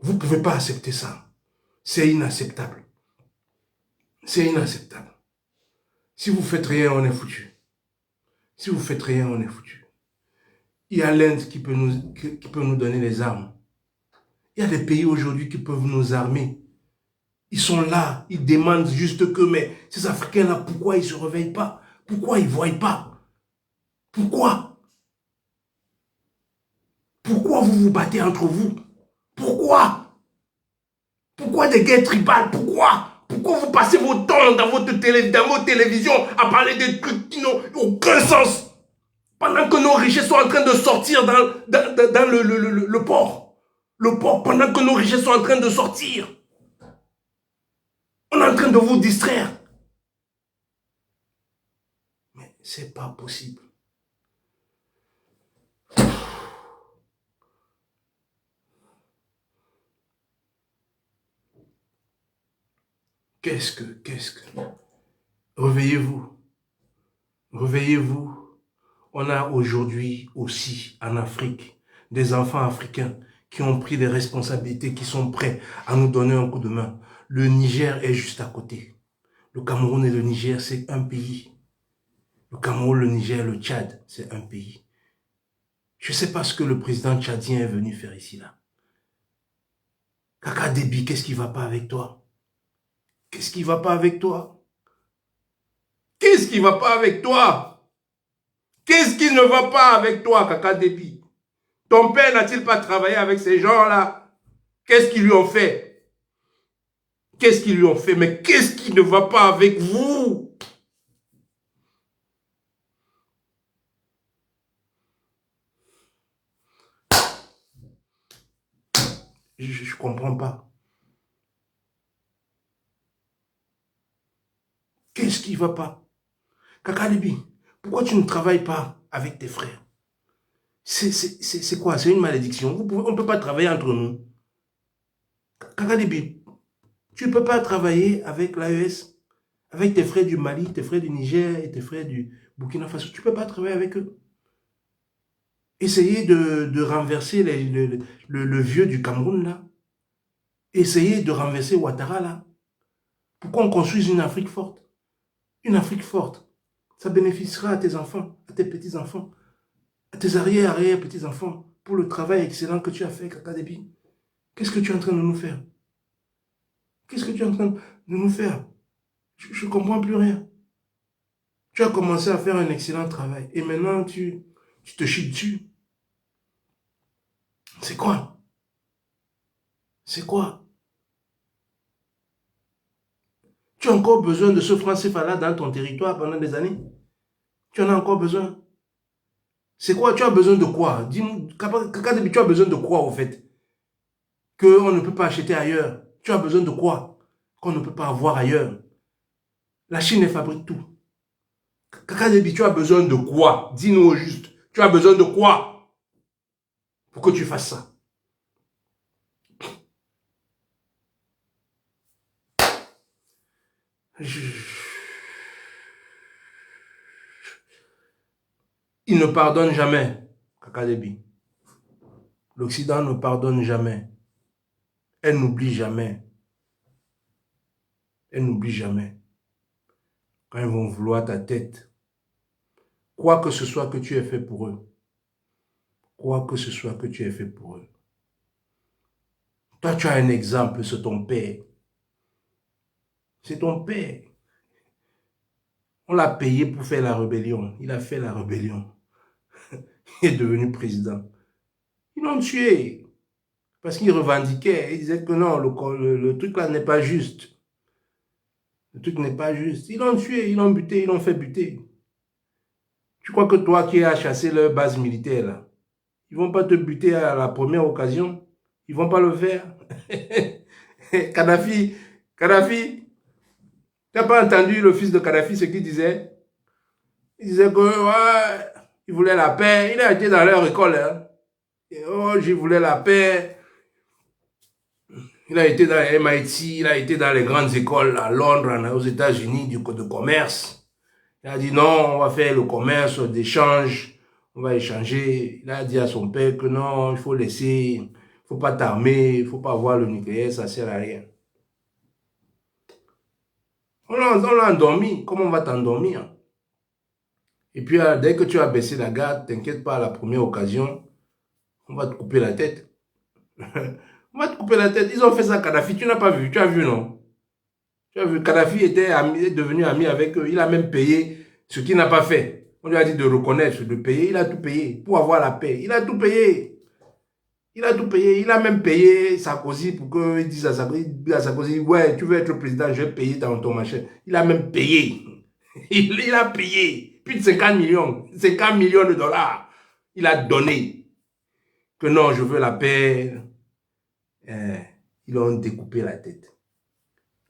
S1: Vous ne pouvez pas accepter ça. C'est inacceptable. C'est inacceptable. Si vous faites rien, on est foutu. Si vous faites rien, on est foutu. Il y a l'Inde qui peut nous donner les armes. Il y a des pays aujourd'hui qui peuvent nous armer. Ils sont là, ils demandent juste que, mais ces Africains-là, pourquoi ils ne se réveillent pas? Pourquoi ils ne voient pas? Pourquoi? Pourquoi vous vous battez entre vous? Pourquoi? Pourquoi des guerres tribales? Pourquoi? Pourquoi vous passez votre temps dans vos télévisions à parler de trucs qui n'ont aucun sens? Pendant que nos richesses sont en train de sortir dans le port. Le port, pendant que nos richesses sont en train de sortir. On est en train de vous distraire. Mais c'est pas possible. Qu'est-ce que... Réveillez-vous. Réveillez-vous. On a aujourd'hui aussi en Afrique des enfants africains qui ont pris des responsabilités, qui sont prêts à nous donner un coup de main. Le Niger est juste à côté. Le Cameroun et le Niger, c'est un pays. Le Cameroun, le Niger, le Tchad, c'est un pays. Je ne sais pas ce que le président tchadien est venu faire ici, là. Kaka Déby, qu'est-ce qui ne va pas avec toi? Qu'est-ce qui ne va pas avec toi? Qu'est-ce qui ne va pas avec toi? Qu'est-ce qui ne va pas avec toi, Kaka Déby? Ton père n'a-t-il pas travaillé avec ces gens-là? Qu'est-ce qu'ils lui ont fait? Qu'est-ce qu'ils lui ont fait? Mais qu'est-ce qui ne va pas avec vous? Je ne comprends pas. Qu'est-ce qui ne va pas? Kaka Libi, pourquoi tu ne travailles pas avec tes frères? C'est quoi? C'est une malédiction. On ne peut pas travailler entre nous. Kaka Libi, tu ne peux pas travailler avec l'AES, avec tes frères du Mali, tes frères du Niger et tes frères du Burkina Faso. Tu ne peux pas travailler avec eux. Essayez de renverser le vieux du Cameroun, là. Essayez de renverser Ouattara, là. Pourquoi on construise une Afrique forte? Une Afrique forte. Ça bénéficiera à tes enfants, à tes petits-enfants, à tes arrière-petits-enfants, pour le travail excellent que tu as fait, Kaka Déby. Qu'est-ce que tu es en train de nous faire? Qu'est-ce que tu es en train de nous faire? Je ne comprends plus rien. Tu as commencé à faire un excellent travail et maintenant tu te chies dessus. C'est quoi? C'est quoi? Tu as encore besoin de ce franc CFA-là dans ton territoire pendant des années? Tu en as encore besoin? C'est quoi? Tu as besoin de quoi? Dis-moi, Kaka Déby, tu as besoin de quoi au fait? Qu'on ne peut pas acheter ailleurs. Tu as besoin de quoi? Qu'on ne peut pas avoir ailleurs. La Chine fabrique tout. Kaka Déby, tu as besoin de quoi? Dis-nous au juste. Tu as besoin de quoi pour que tu fasses ça? Il ne pardonne jamais, Kaka Déby. L'Occident ne pardonne jamais. Elle n'oublie jamais. Elle n'oublie jamais. Quand ils vont vouloir ta tête, quoi que ce soit que tu aies fait pour eux, quoi que ce soit que tu aies fait pour eux. Toi, tu as un exemple, c'est ton père. C'est ton père. On l'a payé pour faire la rébellion. Il a fait la rébellion. Il est devenu président. Ils l'ont tué. Parce qu'il revendiquait. Il disait que non, le truc là n'est pas juste. Le truc n'est pas juste. Ils l'ont tué, ils l'ont buté, ils l'ont fait buter. Tu crois que toi qui as chassé leur base militaire là, ils ne vont pas te buter à la première occasion? Ils ne vont pas le faire. Kadhafi, tu n'as pas entendu le fils de Kadhafi ce qu'il disait? Il disait que ouais, il voulait la paix. Il a été dans leur école. Hein. Et, oh, je voulais la paix. Il a été dans MIT, il a été dans les grandes écoles à Londres, aux États-Unis, de commerce. Il a dit non, on va faire le commerce d'échange, on va échanger. Il a dit à son père que non, il faut laisser, il ne faut pas t'armer, il ne faut pas avoir le nucléaire, ça ne sert à rien. On l'a endormi, comment on va t'endormir? Et puis dès que tu as baissé la garde, t'inquiète pas, à la première occasion, on va te couper la tête. On va te couper la tête. Ils ont fait ça à Kadhafi, tu n'as pas vu, tu as vu non? Tu as vu, Kadhafi est devenu ami avec eux. Il a même payé ce qu'il n'a pas fait. On lui a dit de reconnaître, de payer. Il a tout payé pour avoir la paix. Il a tout payé. Il a tout payé. Il a même payé Sarkozy pour qu'il dise à Sarkozy, ouais, tu veux être président, je vais payer ton machin. Il a même payé. Il a payé plus de 50 millions. 50 millions de dollars. Il a donné. Que non, je veux la paix. Ils ont découpé la tête.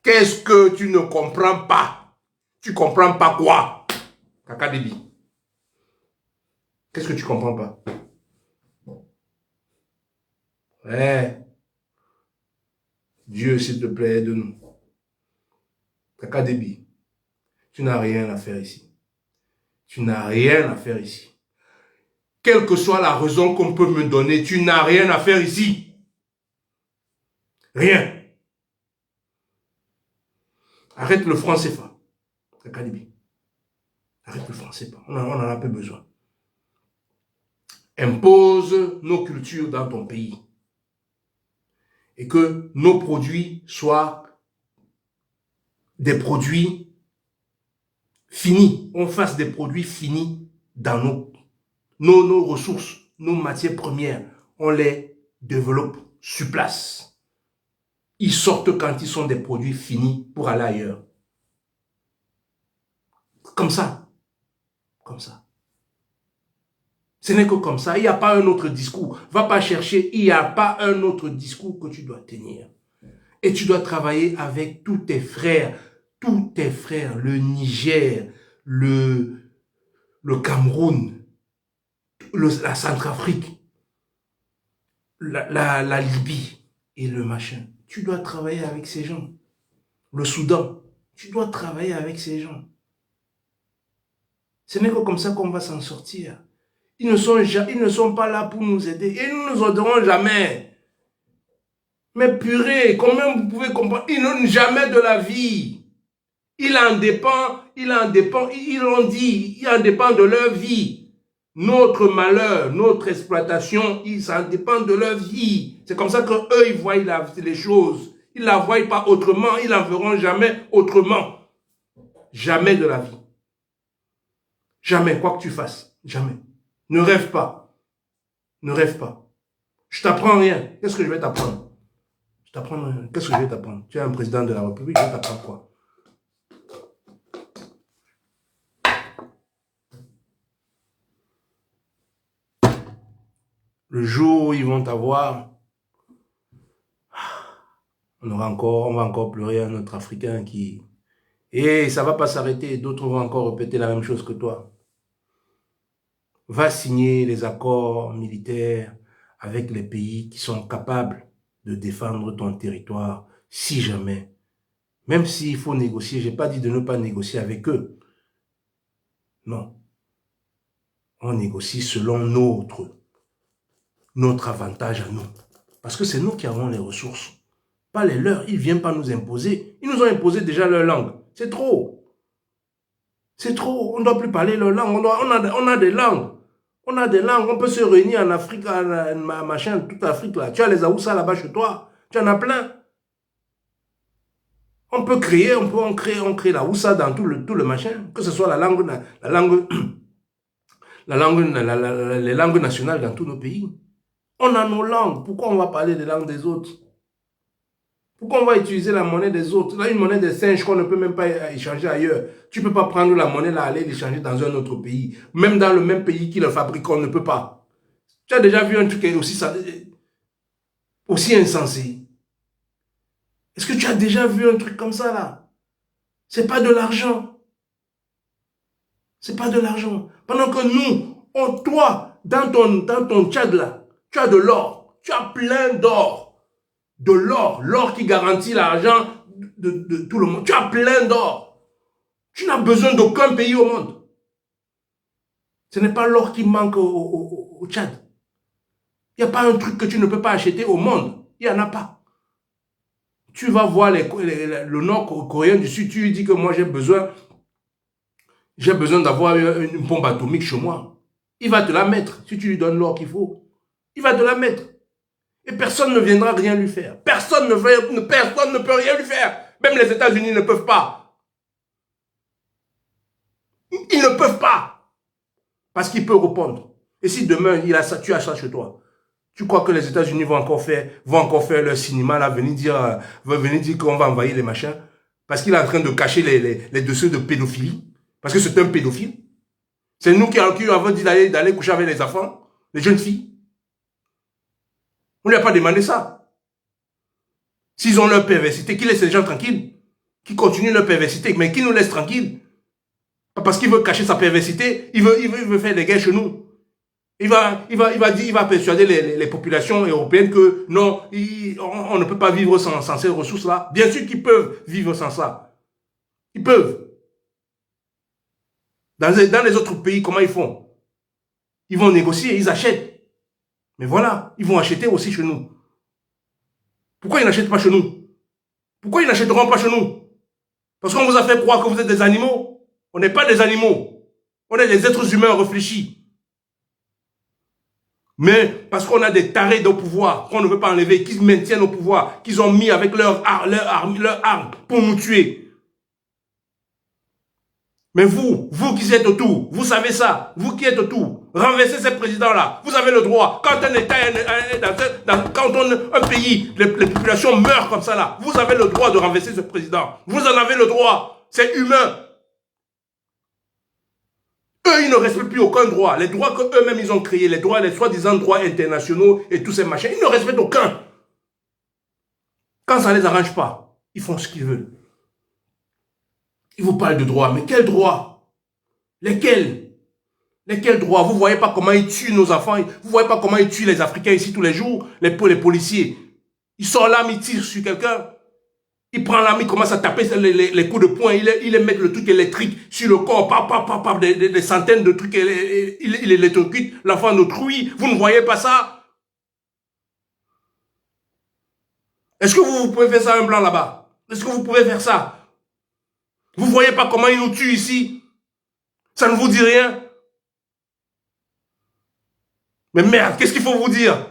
S1: Qu'est-ce que tu ne comprends pas? Tu comprends pas quoi? Kaka Déby. Qu'est-ce que tu comprends pas? Ouais. Dieu, s'il te plaît, aide-nous. Kaka Déby, tu n'as rien à faire ici. Tu n'as rien à faire ici. Quelle que soit la raison qu'on peut me donner, tu n'as rien à faire ici. Rien. Arrête le franc CFA. Kaka Déby. Arrête le franc CFA. On en a peu besoin. Impose nos cultures dans ton pays. Et que nos produits soient des produits finis. On fasse des produits finis dans nos ressources, nos matières premières. On les développe sur place. Ils sortent quand ils sont des produits finis pour aller ailleurs. Comme ça. Comme ça. Ce n'est que comme ça. Il n'y a pas un autre discours. Va pas chercher. Il n'y a pas un autre discours que tu dois tenir. Et tu dois travailler avec tous tes frères. Tous tes frères. Le Niger, le Cameroun, la Centrafrique, la Libye et le machin. Tu dois travailler avec ces gens. Le Soudan. Tu dois travailler avec ces gens. Ce n'est que comme ça qu'on va s'en sortir. Ils ne sont pas là pour nous aider. Et nous ne nous aiderons jamais. Mais purée, comment vous pouvez comprendre? Ils n'ont jamais de la vie. Il en dépend, ils l'ont dit, il en dépend de leur vie. Notre malheur, notre exploitation, ils en dépendent de leur vie. C'est comme ça qu'eux, ils voient les choses. Ils ne la voient pas autrement, ils n'en verront jamais autrement. Jamais de la vie. Jamais, quoi que tu fasses. Jamais. Ne rêve pas. Ne rêve pas. Je t'apprends rien. Qu'est-ce que je vais t'apprendre? Je t'apprends rien. Qu'est-ce que je vais t'apprendre? Tu es un président de la République, je vais t'apprendre quoi? Le jour où ils vont t'avoir, on va encore pleurer à notre Africain qui... Et ça va pas s'arrêter, d'autres vont encore répéter la même chose que toi. Va signer les accords militaires avec les pays qui sont capables de défendre ton territoire, si jamais. Même s'il faut négocier, j'ai pas dit de ne pas négocier avec eux. Non. On négocie selon notre avantage à nous. Parce que c'est nous qui avons les ressources. Pas les leurs, ils ne viennent pas nous imposer. Ils nous ont imposé déjà leur langue. C'est trop. C'est trop. On ne doit plus parler leur langue. On a des langues. On a des langues. On peut se réunir en Afrique, machin, toute l'Afrique là. Tu as les Aoussa là-bas chez toi. Tu en as plein. On peut créer, on crée la Oussa dans tout le machin. Que ce soit les langues nationales dans tous nos pays. On a nos langues. Pourquoi on va parler des langues des autres? Pourquoi on va utiliser la monnaie des autres? Là, une monnaie des singes qu'on ne peut même pas échanger ailleurs. Tu ne peux pas prendre la monnaie là, aller l'échanger dans un autre pays. Même dans le même pays qui le fabrique, on ne peut pas. Tu as déjà vu un truc aussi insensé? Est-ce que tu as déjà vu un truc comme ça là? C'est pas de l'argent. C'est pas de l'argent. Pendant que nous, toi, dans ton Tchad là, tu as de l'or. Tu as plein d'or. De l'or. L'or qui garantit l'argent de tout le monde. Tu as plein d'or. Tu n'as besoin d'aucun pays au monde. Ce n'est pas l'or qui manque au Tchad. Il n'y a pas un truc que tu ne peux pas acheter au monde. Il n'y en a pas. Tu vas voir le Nord-Coréen du Sud, tu lui dis que moi j'ai besoin d'avoir une bombe atomique chez moi. Il va te la mettre, si tu lui donnes l'or qu'il faut. Il va te la mettre. Et personne ne viendra rien lui faire. Personne ne peut rien lui faire. Même les États-Unis ne peuvent pas. Ils ne peuvent pas. Parce qu'il peut répondre. Et si demain, tu as ça chez toi, tu crois que les États-Unis vont encore faire leur cinéma, là, venir dire qu'on va envahir les machins, parce qu'il est en train de cacher les dossiers de pédophilie, parce que c'est un pédophile. C'est nous qui avons dit d'aller coucher avec les enfants, les jeunes filles. On ne lui a pas demandé ça. S'ils ont leur perversité, qu'ils laissent les gens tranquilles, qui continuent leur perversité, mais qui nous laissent tranquilles. Parce qu'il veut cacher sa perversité, il veut faire des guerres chez nous. Il va persuader les populations européennes que non, on ne peut pas vivre sans ces ressources-là. Bien sûr qu'ils peuvent vivre sans ça. Ils peuvent. Dans les autres pays, comment ils font? Ils vont négocier, ils achètent. Mais voilà, ils vont acheter aussi chez nous. Pourquoi ils n'achètent pas chez nous? Pourquoi ils n'achèteront pas chez nous? Parce qu'on vous a fait croire que vous êtes des animaux. On n'est pas des animaux. On est des êtres humains réfléchis. Mais parce qu'on a des tarés au pouvoir, qu'on ne veut pas enlever, qui maintiennent au pouvoir, qu'ils ont mis avec leur arme pour nous tuer. Mais vous qui êtes autour, vous savez ça, vous qui êtes autour, renverser ces présidents-là. Vous avez le droit. Quand un État, quand un pays, les populations meurent comme ça là, vous avez le droit de renverser ce président. Vous en avez le droit. C'est humain. Eux, ils ne respectent plus aucun droit. Les droits qu'eux-mêmes, ils ont créés, les droits, les soi-disant droits internationaux et tous ces machins, ils ne respectent aucun. Quand ça ne les arrange pas, ils font ce qu'ils veulent. Ils vous parlent de droits, mais quels droits? Lesquels? Lesquels droits? Vous ne voyez pas comment ils tuent nos enfants? Vous ne voyez pas comment ils tuent les Africains ici tous les jours? Les policiers. Ils sortent là, ils tirent sur quelqu'un. Il prend l'arme, il commence à taper les coups de poing, il met le truc électrique sur le corps, des centaines de trucs, il électrocute l'enfant d'autrui. Vous ne voyez pas ça? Est-ce que vous pouvez faire ça un blanc là-bas? Est-ce que vous pouvez faire ça? Vous ne voyez pas comment il nous tue ici? Ça ne vous dit rien? Mais merde, qu'est-ce qu'il faut vous dire?